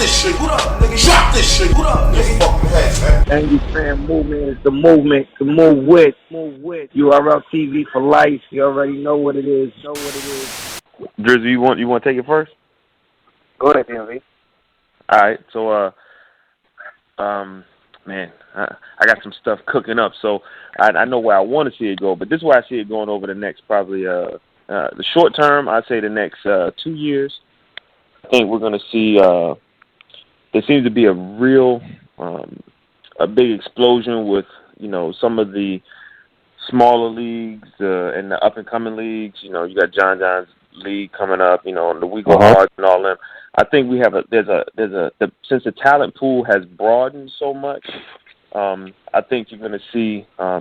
this shit. What up, nigga? Drop this shit. What up, nigga? Fucking head, man. Angry Fan Movement is the movement to move with. URL TV for life. You already know what it is. Drizzy, you want to take it first? Go ahead, DMV. All right. So, man, I got some stuff cooking up. So I know where I want to see it go, but this is where I see it going over the next probably the short term. I'd say the next 2 years. I think we're going to see. There seems to be a real a big explosion with some of the smaller leagues and the up and coming leagues. You got John John's league coming up. The We Go Hard and all them. I think we have since the talent pool has broadened so much. I think you're going to see. I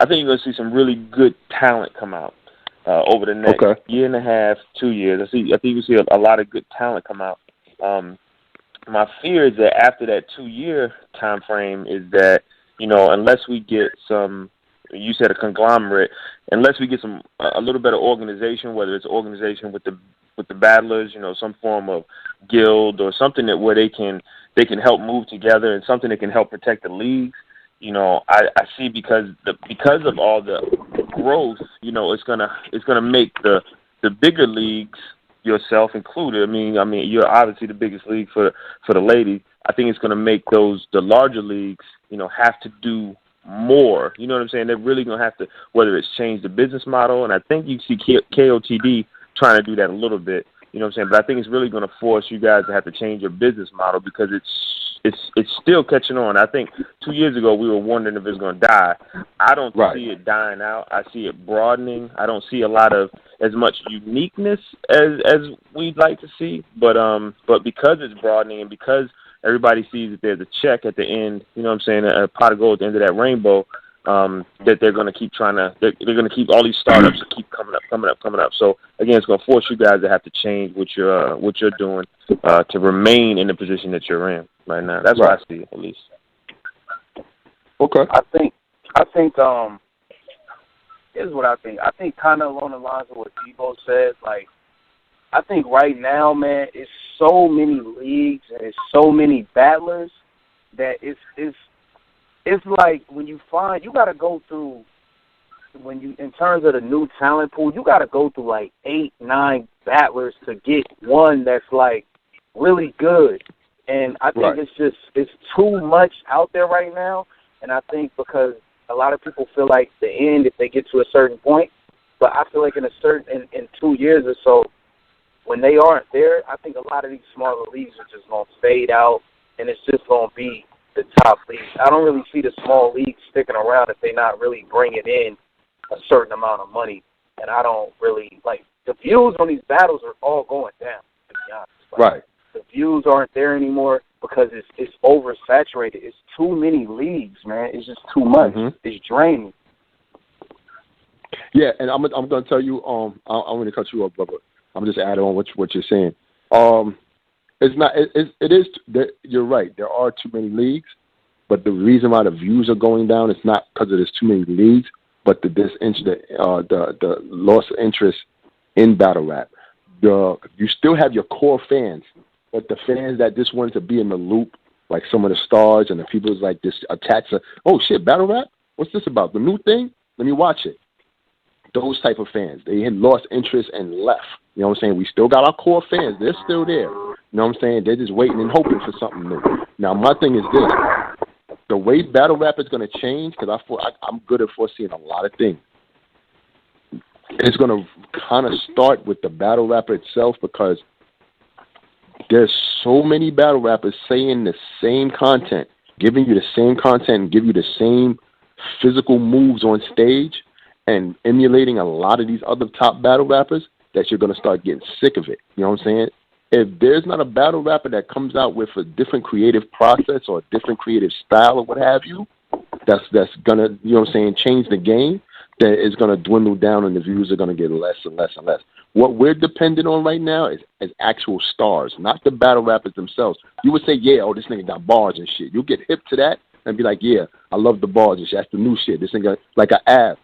think you're going to see some really good talent come out over the next year and a half, 2 years. I think you see a lot of good talent come out. My fear is that after that 2 year time frame is that unless we get some, you said a conglomerate, unless we get a little bit of organization, whether it's organization with the battlers, some form of guild or something where they can help move together and something that can help protect the leagues. I see because of all the growth, it's gonna make the bigger leagues, yourself included. I mean, you're obviously the biggest league for the ladies. I think it's gonna make the larger leagues, have to do more. You know what I'm saying? They're really gonna have to, whether it's change the business model, and I think you see KOTD trying to do that a little bit. You know what I'm saying? But I think it's really going to force you guys to have to change your business model because it's still catching on. I think 2 years ago we were wondering if it's going to die. I don't see it dying out. I see it broadening. I don't see a lot of as much uniqueness as we'd like to see. But because it's broadening and because everybody sees that there's a check at the end, you know what I'm saying, a pot of gold at the end of that rainbow, that they're going to keep they're going to keep all these startups to keep coming up. So again, it's going to force you guys to have to change what you're doing to remain in the position that you're in right now. That's what I see, at least. Okay. I think here's what I think. I think kind of along the lines of what Debo said. Like, I think right now, man, it's so many leagues and it's so many battlers that it's like when you got to go through, in terms of the new talent pool, you got to go through like 8, 9 battlers to get one that's like really good. And I think it's too much out there right now. And I think because a lot of people feel like the end if they get to a certain point, but I feel like in 2 years or so, when they aren't there, I think a lot of these smaller leagues are just going to fade out, and it's just going to be the top leagues. I don't really see the small leagues sticking around if they're not really bringing in a certain amount of money. And I don't really, like, the views on these battles are all going down, to be honest. Like, the views aren't there anymore because it's oversaturated. It's too many leagues, man. It's just too much. It's draining. Yeah, and I'm going to tell you, I'm going to cut you off, brother. I'm just adding on what you're saying. It's not. It is. You're right. There are too many leagues, but the reason why the views are going down is not because there's too many leagues, but the loss of interest in battle rap. You still have your core fans, but the fans that just wanted to be in the loop, like some of the stars and the people who's like this attached to, oh shit, battle rap. What's this about? The new thing? Let me watch it. Those type of fans, they had lost interest and left. You know what I'm saying? We still got our core fans. They're still there. You know what I'm saying? They're just waiting and hoping for something new. Now, my thing is this. The way battle rap is going to change, because I'm good at foreseeing a lot of things. It's going to kind of start with the battle rapper itself, because there's so many battle rappers saying the same content, giving you the same content, and give you the same physical moves on stage, and emulating a lot of these other top battle rappers, that you're going to start getting sick of it. You know what I'm saying? If there's not a battle rapper that comes out with a different creative process or a different creative style or what have you, that's going to, you know what I'm saying, change the game, then it's going to dwindle down and the views are going to get less and less and less. What we're dependent on right now is actual stars, not the battle rappers themselves. You would say, yeah, oh, this nigga got bars and shit. You'll get hip to that and be like, yeah, I love the bars and shit. That's the new shit. This nigga, like an Av,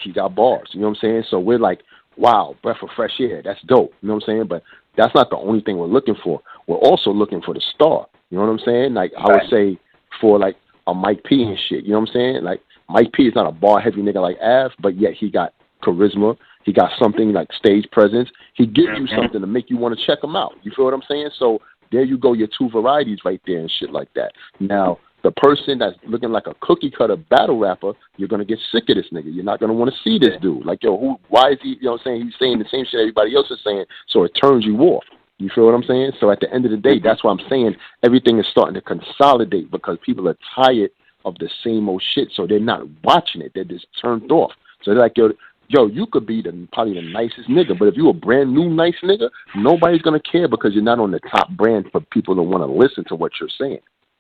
he got bars. You know what I'm saying? So we're like, wow, breath of fresh air. That's dope. You know what I'm saying? But that's not the only thing we're looking for. we're also looking for the star. You know what I'm saying? Like I would say for like a Mike P and shit. You know what I'm saying? Like Mike P is not a bar heavy nigga like Av, but yet he got charisma. He got something like stage presence. He gives you something to make you want to check him out. You feel what I'm saying? So there you go, your two varieties right there and shit like that. Now, the person that's looking like a cookie cutter battle rapper, you're going to get sick of this nigga. You're not going to want to see this dude. Like, yo, why is he, you know what I'm saying? He's saying the same shit everybody else is saying, so it turns you off. You feel what I'm saying? So at the end of the day, that's why I'm saying everything is starting to consolidate because people are tired of the same old shit, so they're not watching it. They're just turned off. So they're like, yo, you could be probably the nicest nigga, but if you're a brand new nice nigga, nobody's going to care because you're not on the top brand for people to want to listen to what you're saying.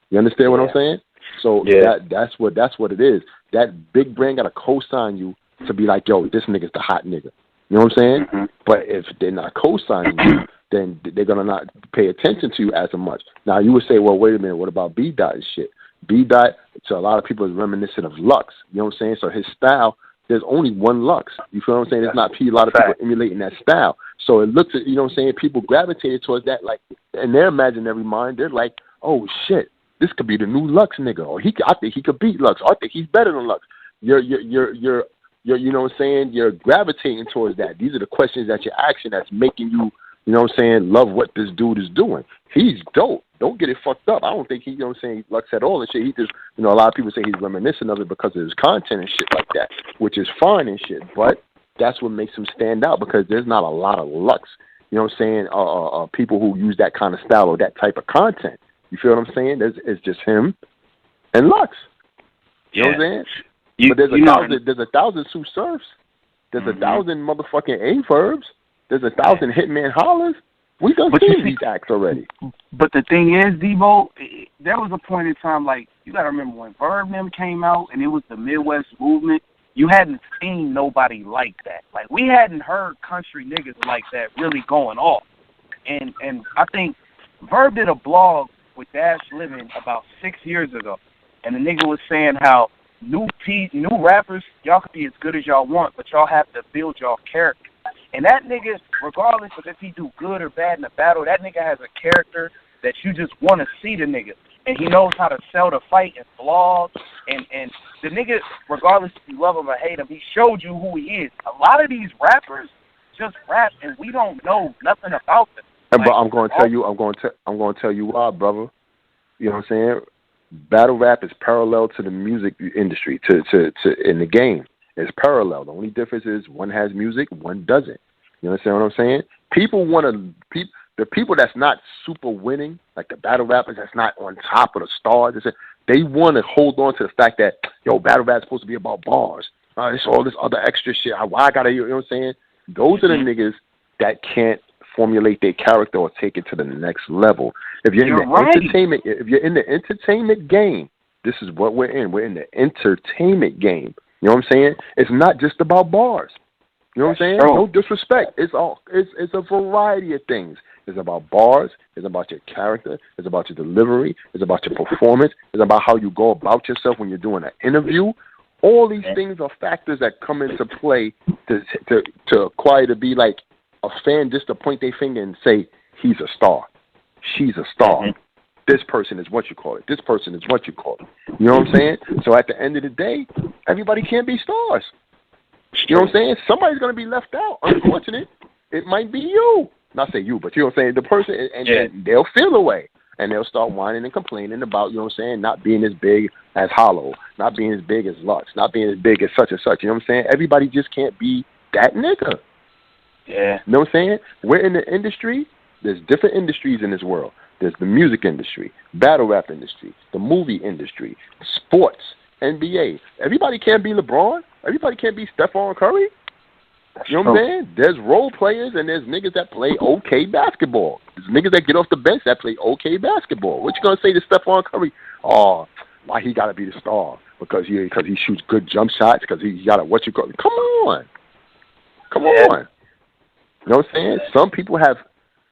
You understand what I'm saying? So that's what it is. That big brand got to co-sign you to be like, yo, this nigga's the hot nigga. You know what I'm saying? Mm-hmm. But if they're not co-signing you, then they're going to not pay attention to you as much. Now, you would say, well, wait a minute, what about B-Dot and shit? B-Dot, to a lot of people, is reminiscent of Lux. You know what I'm saying? So his style, there's only one Lux. You feel what I'm saying? There's not a lot of people emulating that style. So it looks at, you know what I'm saying, people gravitated towards that, like, in their imaginary mind, they're like, oh, shit, this could be the new Lux nigga. Or I think he could beat Lux. Or I think he's better than Lux. You're you know what I'm saying? You're gravitating towards that. These are the questions that you're asking that's making you, you know what I'm saying, love what this dude is doing. He's dope. Don't get it fucked up. I don't think he, you know what I'm saying, Lux at all and shit. He just, you know, a lot of people say he's reminiscent of it because of his content and shit like that, which is fine and shit. But that's what makes him stand out because there's not a lot of Lux, you know what I'm saying, people who use that kind of style or that type of content. You feel what I'm saying? It's just him and Lux. You know what I'm saying? But there's a thousand Sue Surfs. There's 1,000 motherfucking A-Verbs. There's 1,000 Hitman Hollers. We done seen these acts already. But the thing is, Debo, there was a point in time, like, you got to remember when Verb them came out and it was the Midwest movement, you hadn't seen nobody like that. Like, we hadn't heard country niggas like that really going off. And I think Verb did a blog with Dash Living about 6 years ago, and the nigga was saying how new rappers, y'all could be as good as y'all want, but y'all have to build y'all character. And that nigga, regardless of if he do good or bad in the battle, that nigga has a character that you just want to see the nigga. And he knows how to sell the fight and vlog. And the nigga, regardless if you love him or hate him, he showed you who he is. A lot of these rappers just rap and we don't know nothing about them. Like, but I'm going to tell you why, brother. You know what I'm saying? Battle rap is parallel to the music industry, to in the game. It's parallel. The only difference is one has music, one doesn't. You understand what I'm saying? People want to, the people that's not super winning, like the battle rappers that's not on top of the stars, they want to hold on to the fact that, yo, battle rap's supposed to be about bars. It's all this other extra shit. Why I gotta, you know what I'm saying? Those are the niggas that can't formulate their character or take it to the next level. If you're in the entertainment game, this is what we're in. We're in the entertainment game. You know what I'm saying? It's not just about bars. You know what I'm saying? No disrespect. It's a variety of things. It's about bars. It's about your character. It's about your delivery. It's about your performance. It's about how you go about yourself when you're doing an interview. All these things are factors that come into play to acquire to be like a fan just to point their finger and say, he's a star. She's a star. Mm-hmm. This person is what you call it. This person is what you call it. You know what I'm saying? So at the end of the day, everybody can't be stars. You know what I'm saying? Somebody's going to be left out. Unfortunate. It might be you. Not say you, but you know what I'm saying? The person, and they'll feel away. And they'll start whining and complaining about, you know what I'm saying, not being as big as Hollow, not being as big as Lux, not being as big as such and such. You know what I'm saying? Everybody just can't be that nigga. Yeah. You know what I'm saying? We're in the industry. There's different industries in this world. There's the music industry, battle rap industry, the movie industry, sports, NBA. Everybody can't be LeBron. Everybody can't be Stephon Curry. You know what I'm saying? There's role players and there's niggas that play okay basketball. There's niggas that get off the bench that play okay basketball. What you gonna say to Stephon Curry? Oh, why he gotta be the star? Because he shoots good jump shots? Because he got what you call? Come on. You know what I'm saying? Some people have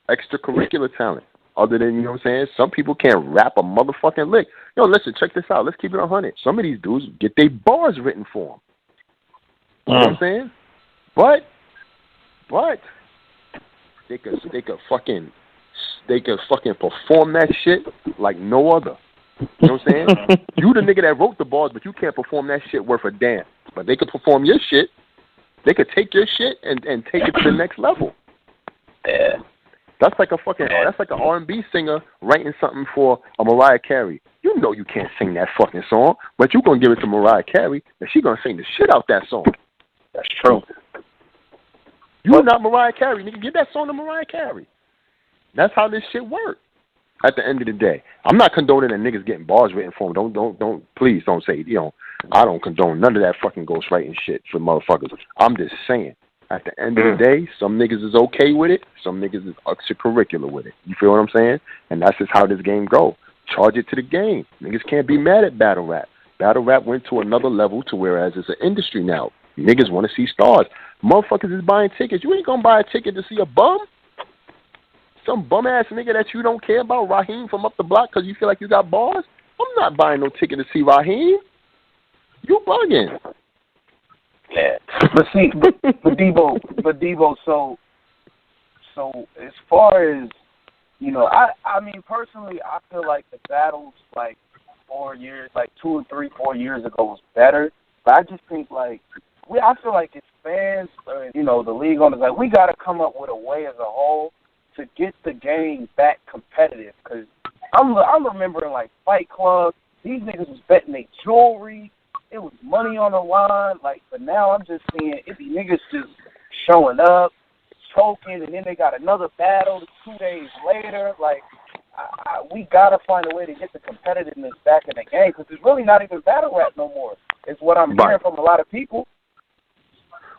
extracurricular talent. Other than, you know what I'm saying, some people can't rap a motherfucking lick. Yo, listen, check this out. Let's keep it 100. Some of these dudes get their bars written for them. You know what I'm saying? But they could fucking they can fucking perform that shit like no other. You know what I'm saying? You the nigga that wrote the bars, but you can't perform that shit worth a damn. But they could perform your shit. They could take your shit and take it to the next level. Yeah. That's like an R&B singer writing something for a Mariah Carey. You know you can't sing that fucking song, but you gonna give it to Mariah Carey, and she gonna sing the shit out that song. That's true. You're not Mariah Carey, nigga. Give that song to Mariah Carey. That's how this shit works. At the end of the day, I'm not condoning that niggas getting bars written for them. Please don't say, I don't condone none of that fucking ghostwriting shit for motherfuckers. I'm just saying, at the end of the day, some niggas is okay with it, some niggas is extracurricular with it. You feel what I'm saying? And that's just how this game go. Charge it to the game. Niggas can't be mad at battle rap. Battle rap went to another level to whereas it's an industry now. Niggas want to see stars. Motherfuckers is buying tickets. You ain't gonna buy a ticket to see a bum. Some bum-ass nigga that you don't care about, Raheem from up the block because you feel like you got bars? I'm not buying no ticket to see Raheem. You bugging. Yeah. But see, but Debo, so as far as, I mean, personally, I feel like the battles, like, 4 years, like 2 or 3, 4 years ago was better. But I just think, like, I feel like as fans, the league owners, like, we got to come up with a way as a whole to get the game back competitive. Because I'm remembering, like, Fight Club, these niggas was betting their jewelry. It was money on the line. Like, but now I'm just seeing it be niggas just showing up, choking, and then they got another battle 2 days later. Like, we got to find a way to get the competitiveness back in the game because it's really not even battle rap no more. It's what I'm hearing from a lot of people.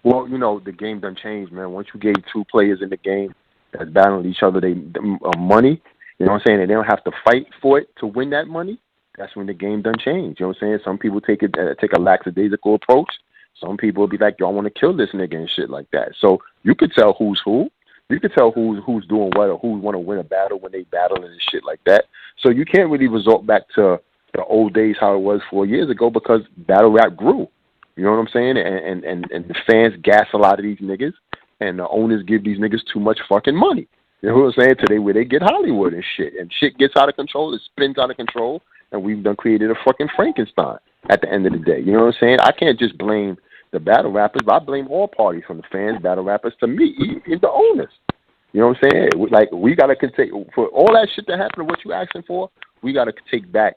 Well, the game done changed, man. Once you gave two players in the game that's battling each other, they money, you know what I'm saying, and they don't have to fight for it to win that money, that's when the game done changed. You know what I'm saying? Some people take a lackadaisical approach. Some people will be like, yo, I want to kill this nigga and shit like that. So you could tell who's who. You could tell who's doing what or who want to win a battle when they battling and shit like that. So you can't really resort back to the old days how it was 4 years ago because battle rap grew. You know what I'm saying? And the fans gas a lot of these niggas, and the owners give these niggas too much fucking money. You know what I'm saying? Today where they get Hollywood and shit gets out of control, it spins out of control, and we've done created a fucking Frankenstein at the end of the day. You know what I'm saying? I can't just blame the battle rappers, but I blame all parties from the fans, battle rappers, to me, even the owners. You know what I'm saying? Like, we got to take, for all that shit that happened, what you asking for, we got to take back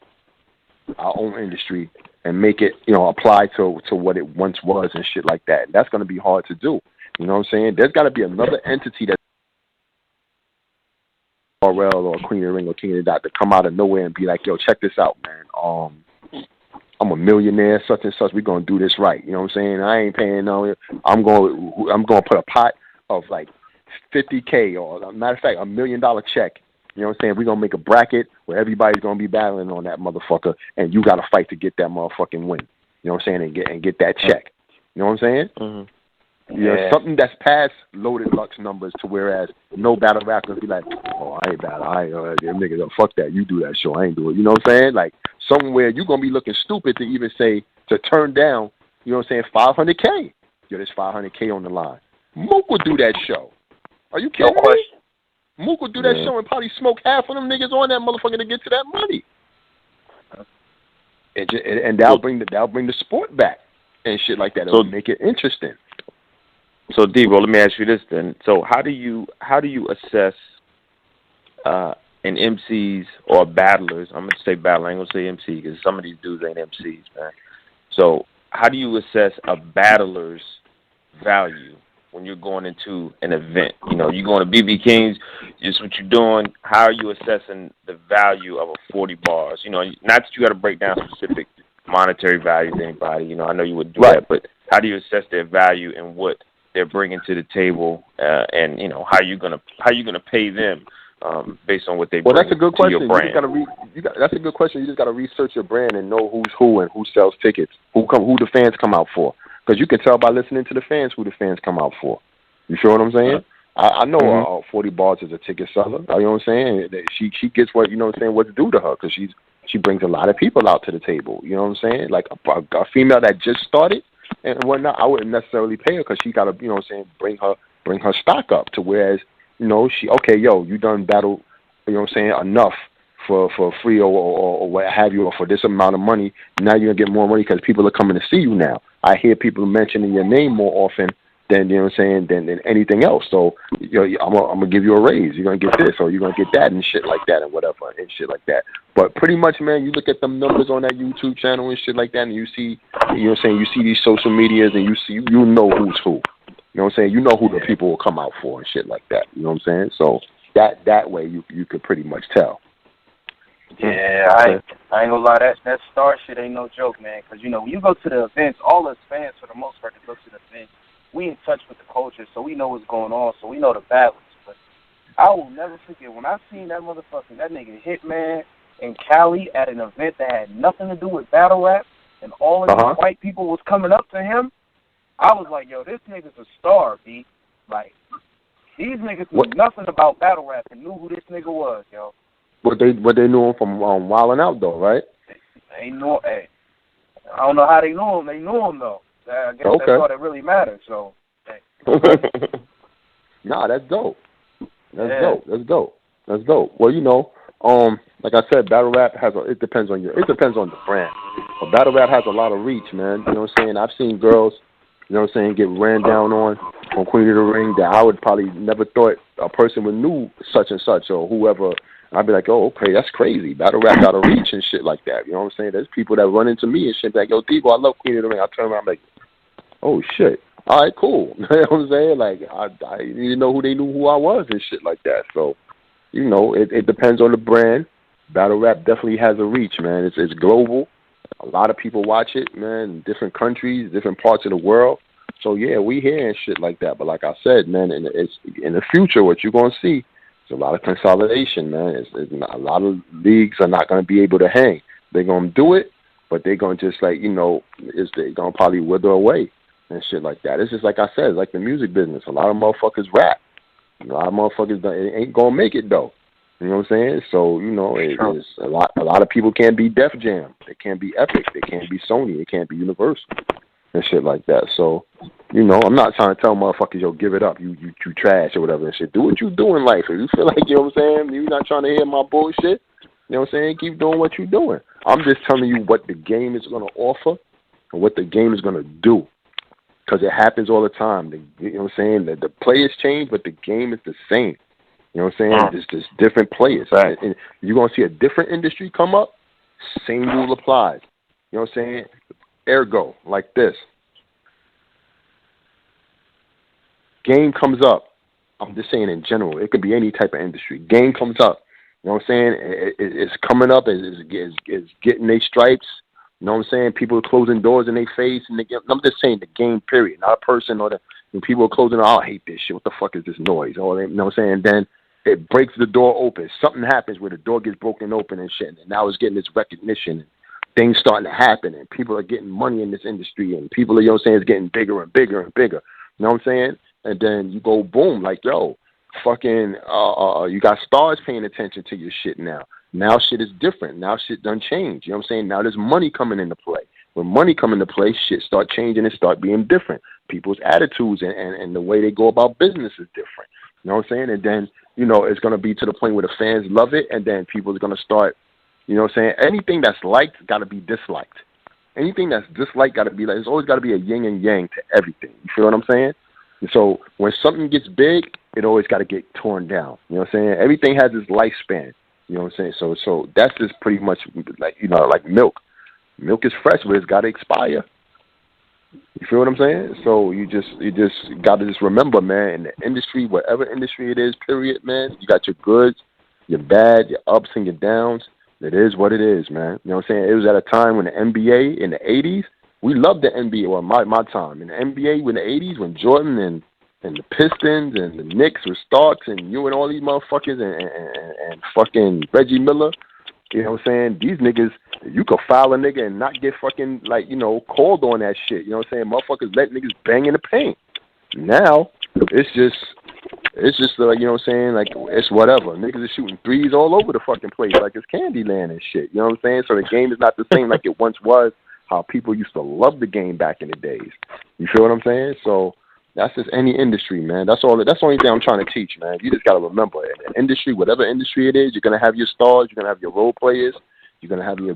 our own industry and make it, apply to what it once was and shit like that. And that's going to be hard to do. You know what I'm saying? There's got to be another entity that RL or Queen of the Ring or King of the Dot to come out of nowhere and be like, yo, check this out, man. I'm a millionaire, such and such. We're gonna do this right. You know what I'm saying? I ain't paying no. I'm gonna put a pot of like $50K or, matter of fact, $1 million check. You know what I'm saying? We're gonna make a bracket where everybody's gonna be battling on that motherfucker, and you gotta fight to get that motherfucking win. You know what I'm saying? And get that check. You know what I'm saying? Mm-hmm. Yeah, something that's past Loaded Lux numbers to whereas no battle rappers be like, oh, I ain't battle. Nigga, fuck that. You do that show. I ain't do it. You know what I'm saying? Like, somewhere you're going to be looking stupid to even say, to turn down, you know what I'm saying, $500K. Yo, there's $500K on the line. Mook would do that show. Are you kidding me? Mook would do that show and probably smoke half of them niggas on that motherfucker to get to that money. And that'll bring the sport back and shit like that. It'll make it interesting. So, Debo, let me ask you this then. So, how do you assess an MC's or battlers? I'm gonna say battler. I ain't gonna say MC because some of these dudes ain't MCs, man. So, how do you assess a battler's value when you're going into an event? You going to BB King's. Just what you're doing. How are you assessing the value of a 40 bars? Not that you got to break down specific monetary values to anybody. I know you would do that, but how do you assess their value and what they're bringing to the table, and how you gonna pay them based on what they bring that's a good question. To your brand. That's a good question. You just got to research your brand and know who's who and who sells tickets, who the fans come out for. Because you can tell by listening to the fans who the fans come out for. You feel what I'm saying? I know 40 Bars is a ticket seller. You know what I'm saying? She gets what what's due to her because she brings a lot of people out to the table. You know what I'm saying? Like a female that just started. And whatnot, I wouldn't necessarily pay her because she got to, bring her stock up to whereas, you done battled you know what I'm saying, enough for free or what have you, or for this amount of money. Now you're going to get more money because people are coming to see you now. I hear people mentioning your name more often than, you know what I'm saying, than anything else. So, I'm going to give you a raise. You're going to get this or you're going to get that and shit like that and whatever and shit like that. But pretty much, man, you look at them numbers on that YouTube channel and shit like that, and you see, you know what I'm saying, you see these social medias and you know who's who. You know what I'm saying? You know who the people will come out for and shit like that. You know what I'm saying? So that way you could pretty much tell. Yeah, I ain't gonna lie, that star shit ain't no joke, man. Because, when you go to the events, all us fans, for the most part, that go to the events, we in touch with the culture, so we know what's going on, so we know the battles. But I will never forget when I seen that nigga Hitman in Cali at an event that had nothing to do with battle rap, and all of these white people was coming up to him. I was like, yo, this nigga's a star, B. Like, these niggas knew nothing about battle rap and knew who this nigga was, yo. But they knew him from Wildin' Out, though, right? They knew. Hey, I don't know how they knew him. They knew him, though. I guess that's all that really matters. So, hey. Nah, that's dope. That's dope. Well, like I said, battle rap it depends on the brand. But battle rap has a lot of reach, man. You know what I'm saying? I've seen girls, you know what I'm saying, get ran down on Queen of the Ring that I would probably never thought a person would knew such and such or whoever. I'd be like, oh, okay, that's crazy. Battle rap got a reach and shit like that. You know what I'm saying? There's people that run into me and shit like, yo, Debo, I love Queen of the Ring. I turn around, I'm like, oh, shit. All right, cool. You know what I'm saying? Like, I didn't know who they knew who I was and shit like that. So, it depends on the brand. Battle rap definitely has a reach, man. It's global. A lot of people watch it, man, in different countries, different parts of the world. So, yeah, we hear and shit like that. But like I said, man, it's in the future, what you're going to see, it's a lot of consolidation, man. A lot of leagues are not going to be able to hang. They're going to do it, but they're going to just they're going to probably wither away and shit like that. It's just like I said, it's like the music business. A lot of motherfuckers rap. A lot of motherfuckers ain't going to make it, though. You know what I'm saying? So, it's a lot of people can't be Def Jam. They can't be Epic. They can't be Sony. They can't be Universal and shit like that. So, I'm not trying to tell motherfuckers, yo, give it up. You trash or whatever and shit. Do what you do in life. If you feel like, you know what I'm saying, you're not trying to hear my bullshit, you know what I'm saying, keep doing what you're doing. I'm just telling you what the game is going to offer and what the game is going to do. Because it happens all the time. You know what I'm saying? The players change, but the game is the same. You know what I'm saying? It's just different players. Right? And you're going to see a different industry come up, same rule applies. You know what I'm saying? Ergo, like this. Game comes up. I'm just saying in general. It could be any type of industry. Game comes up. You know what I'm saying? It's coming up. It's getting their stripes. You know what I'm saying? People are closing doors in their face. I'm just saying the game, period. Not a person when people are closing, oh, I hate this shit. What the fuck is this noise? You know what I'm saying? And then it breaks the door open. Something happens where the door gets broken open and shit. And now it's getting this recognition. Things starting to happen. And people are getting money in this industry. And people are, you know what I'm saying, it's getting bigger and bigger and bigger. You know what I'm saying? And then you go boom, like, yo, fucking, you got stars paying attention to your shit now. Now shit is different. Now shit done changed. You know what I'm saying? Now there's money coming into play. When money come into play, shit start changing and start being different. People's attitudes and the way they go about business is different. You know what I'm saying? And then, it's going to be to the point where the fans love it, and then people are going to start, you know what I'm saying? Anything that's liked got to be disliked. Anything that's disliked got to be there's always got to be a yin and yang to everything. You feel what I'm saying? And so when something gets big, it always got to get torn down. You know what I'm saying? Everything has its lifespan. You know what I'm saying? So that's just pretty much like milk. Milk is fresh, but it's got to expire. You feel what I'm saying? So you just got to just remember, man, in the industry, whatever industry it is, period, man, you got your goods, your bad, your ups and your downs. It is what it is, man. You know what I'm saying? It was at a time when the NBA in the 80s, we loved the NBA, or my time. In the NBA in the 80s when Jordan and the Pistons and the Knicks were Starks and you and all these motherfuckers and fucking Reggie Miller, you know what I'm saying? These niggas, you could foul a nigga and not get fucking, called on that shit. You know what I'm saying? Motherfuckers let niggas bang in the paint. Now, it's just you know what I'm saying? Like, it's whatever. Niggas are shooting threes all over the fucking place like it's Candyland and shit. You know what I'm saying? So the game is not the same like it once was, how people used to love the game back in the days. You feel what I'm saying? So, That's just any industry, man. That's all. That's the only thing I'm trying to teach, man. You just got to remember, in an industry, whatever industry it is, you're going to have your stars, you're going to have your role players, you're going to have your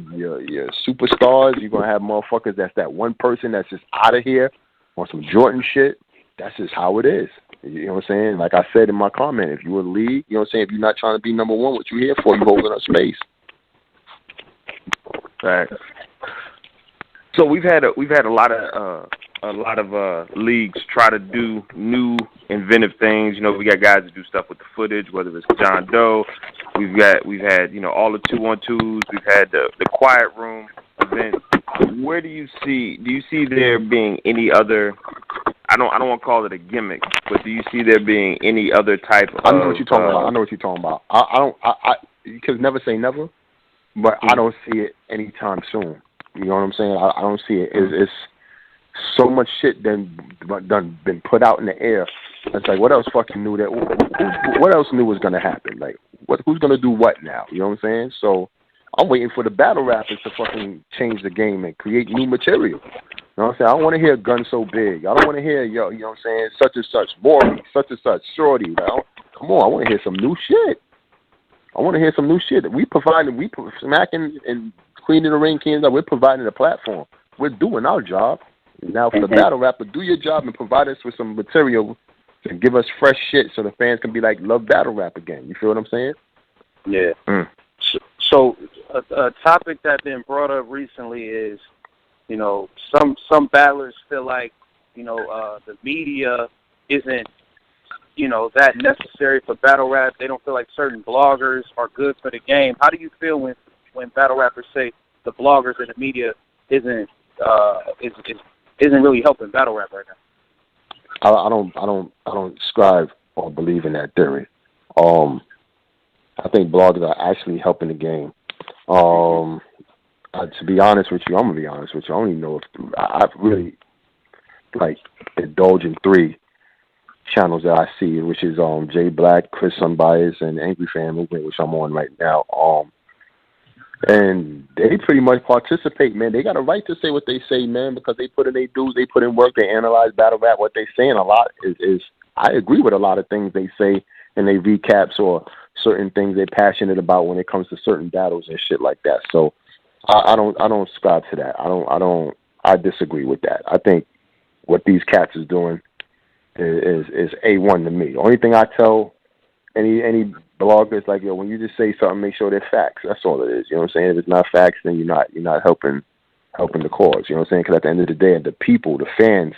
superstars, you're going to have motherfuckers that's that one person that's just out of here on some Jordan shit. That's just how it is. You know what I'm saying? Like I said in my comment, if you're a league, you know what I'm saying, if you're not trying to be number one, what you here for, you holding up space. Right. So we've had a lot of leagues try to do new inventive things. You know, we got guys that do stuff with the footage, whether it's John Doe. We've had all the 2-on-2s. We've had the quiet room event. Where do you see there being any other? I don't want to call it a gimmick, but do you see there being any other type of? I know what you're talking about. I because never say never, but I don't see it anytime soon. You know what I'm saying? I don't see it. It's so much shit been put out in the air. It's like, what else fucking knew that? What else knew was gonna happen? Like, who's gonna do what now? You know what I'm saying? So I'm waiting for the battle rappers to fucking change the game and create new material. You know what I'm saying? I don't want to hear gun so big. I don't want to hear, you know what I'm saying, such and such, Maury, such and such, Shorty. Like, come on, I want to hear some new shit. We smacking and cleaning the ring cans up. We're providing a platform. We're doing our job. Now for the battle rapper, do your job and provide us with some material to give us fresh shit so the fans can be like, love battle rap again. You feel what I'm saying? Yeah. So a topic that's been brought up recently is, you know, some battlers feel like, you know, the media isn't, you know, that necessary for battle rap. They don't feel like certain bloggers are good for the game. How do you feel when battle rappers say the bloggers and the media isn't really helping battle rap right now? I don't subscribe or believe in that theory. I think bloggers are actually helping the game. To be honest with you, I'm gonna be honest with you. I don't even know if I've really like indulged in 3 channels that I see, which is Jay Black, Chris Unbiased, and Angry Fan Movement, which I'm on right now. And they pretty much participate, man. They got a right to say what they say, man, because they put in their dues, they put in work, they analyze battle rap. What they saying a lot is I agree with a lot of things they say and they recaps or certain things they're passionate about when it comes to certain battles and shit like that. So I don't subscribe to that. I disagree with that. I think what these cats is doing is A1 to me. The only thing I tell any blogger is like, yo, when you just say something, make sure they're facts. That's all it is. You know what I'm saying? If it's not facts, then you're not helping the cause. You know what I'm saying? Because at the end of the day, the people, the fans,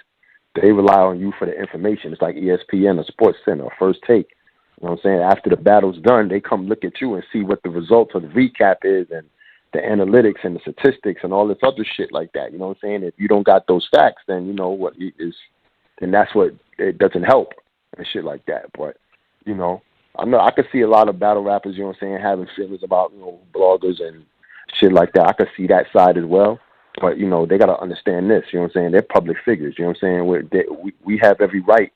they rely on you for the information. It's like ESPN or Sports Center or First Take. You know what I'm saying? After the battle's done, they come look at you and see what the results of the recap is and the analytics and the statistics and all this other shit like that. You know what I'm saying? If you don't got those facts, then you know what is, then that's what it doesn't help and shit like that. But you know, I could see a lot of battle rappers, you know what I'm saying, having feelings about, you know, bloggers and shit like that. I could see that side as well. But you know, they gotta understand this. You know what I'm saying? They're public figures. You know what I'm saying? We have every right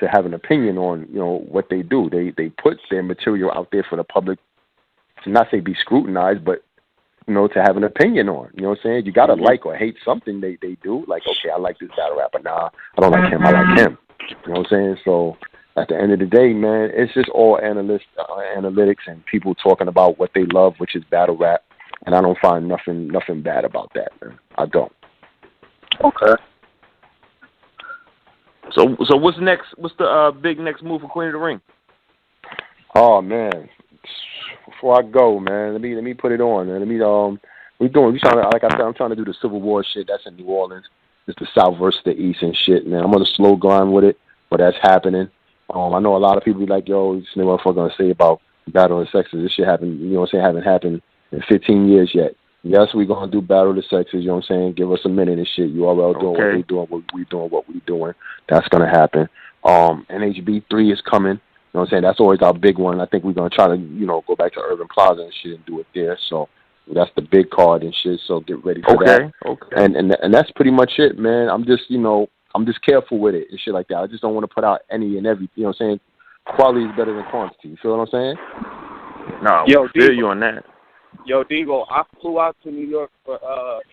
to have an opinion on, you know, what they do. They put their material out there for the public to not say be scrutinized, but you know, to have an opinion on. You know what I'm saying? You gotta like or hate something they do. Like, okay, I like this battle rapper. Nah, I don't like him. I like him. You know what I'm saying? So at the end of the day, man, it's just all analytics and people talking about what they love, which is battle rap. And I don't find nothing bad about that, man. I don't. Okay. So what's next? What's the big next move for Queen of the Ring? Oh man, before I go, man, let me put it on. Man. I'm trying to do the Civil War shit. That's in New Orleans. It's the South versus the East and shit, man. I'm on a slow grind with it, but that's happening. I know a lot of people be like, yo, this motherfucker gonna say about Battle of the Sexes. This shit happened, you know what I'm saying, haven't happened in 15 years yet. Yes, we're gonna do Battle of the Sexes, you know what I'm saying? Give us a minute and shit. URL doing what we doing, what we doing. That's gonna happen. NHB 3 is coming. You know what I'm saying? That's always our big one. I think we're gonna try to, you know, go back to Urban Plaza and shit and do it there. So that's the big card and shit. So get ready for that. Okay. And that's pretty much it, man. I'm just careful with it and shit like that. I just don't want to put out any and every. You know what I'm saying? Quality is better than quantity. You feel what I'm saying? No, I feel you on that. Yo, Debo, I flew out to New York for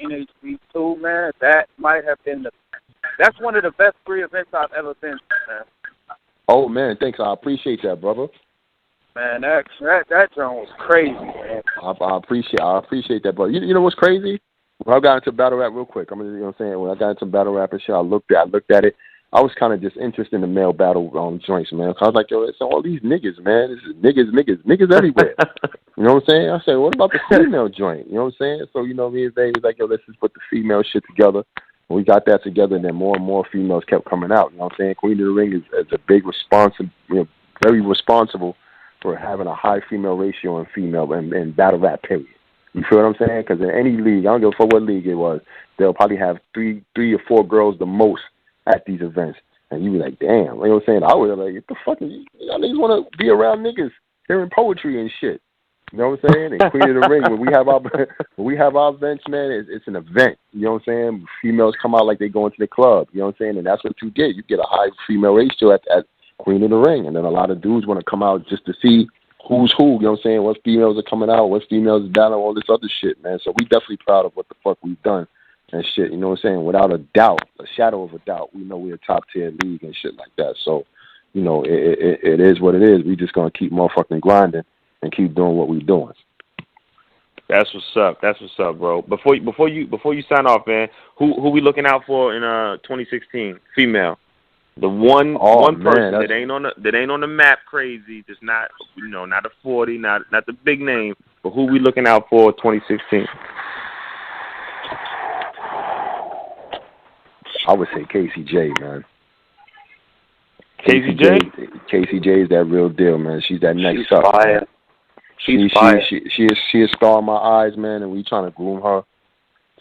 NHB 2, man. That might have been the that's one of the best free events I've ever been to, man. Oh man, thanks. I appreciate that, brother. Man, that joint was crazy, man. I appreciate that, brother. You know what's crazy? When I got into battle rap real quick, you know what I'm saying? When I got into battle rap and shit, I looked at it. I was kind of just interested in the male battle joints, man. Cause I was like, yo, it's all these niggas, man. This is niggas everywhere. You know what I'm saying? I said, what about the female joint? You know what I'm saying? So, you know, me and Zay was like, yo, let's just put the female shit together. And we got that together, and then more and more females kept coming out. You know what I'm saying? Queen of the Ring is a big very responsible for having a high female ratio in female and battle rap, period. You feel what I'm saying? Because in any league, I don't give a fuck what league it was, they'll probably have three or four girls the most at these events. And you be like, damn. You know what I'm saying? I was like, what the fuck? Y'all niggas want to be around niggas hearing poetry and shit. You know what I'm saying? And Queen of the Ring, when we have our events, man, it's an event. You know what I'm saying? Females come out like they go into the club. You know what I'm saying? And that's what you get. You get a high female ratio at Queen of the Ring. And then a lot of dudes want to come out just to see who's who. You know what I'm saying? What females are coming out, what females are down, all this other shit, man. So we definitely proud of what the fuck we've done and shit. You know what I'm saying? Without a doubt, a shadow of a doubt, we know we're a top tier league and shit like that. So, you know, it is what it is. We just gonna keep motherfucking grinding and keep doing what we're doing. That's what's up. That's what's up, bro. Before you sign off, man, who we looking out for in 2016? Female. The one person that ain't on the map crazy, just not not a 40, not the big name, but who we looking out for 2016? I would say KCJ, man. KCJ? KCJ is that real deal, man. She's that next up. Fire. She is star in my eyes, man, and we trying to groom her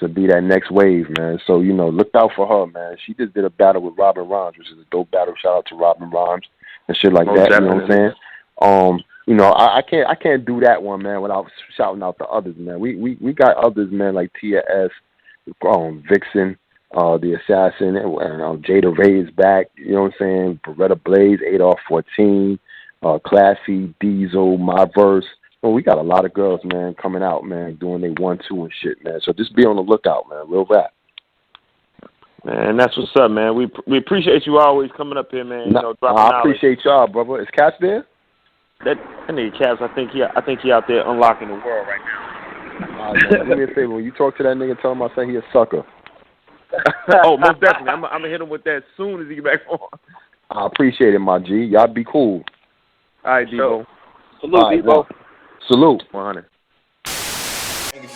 to be that next wave, man. So, you know, look out for her, man. She just did a battle with Robin Rhymes, which is a dope battle. Shout out to Robin Rhymes and shit like that. Definitely. You know what I'm saying? You know, I can't do that one, man, without shouting out the others, man. We got others, man, like Tia S, Vixen, the Assassin, and Jada Ray is back. You know what I'm saying? Beretta Blaze, 8R14, Classy, Diesel, My Verse. Well, we got a lot of girls, man, coming out, man, doing they 1-2 and shit, man. So just be on the lookout, man. Real rap. Man, that's what's up, man. We appreciate you always coming up here, man. You know, dropping I appreciate y'all, brother. Is Cass there? That nigga Cass, I think he out there unlocking the world right now. All right, man. Do me a favor. When you talk to that nigga, tell him I say he a sucker. Oh, most definitely. I'm gonna hit him with that as soon as he get back on. I appreciate it, my G. Y'all be cool. All right, Debo. Salute, right, Debo. Salute. 100.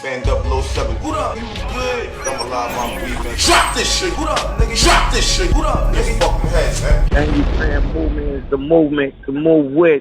Fan 007. What up? You good? I'm alive, I'm breathing. Drop this shit. What up, nigga? Drop this shit. What up, nigga? Fucking head, man. And you saying movement is the movement to move with.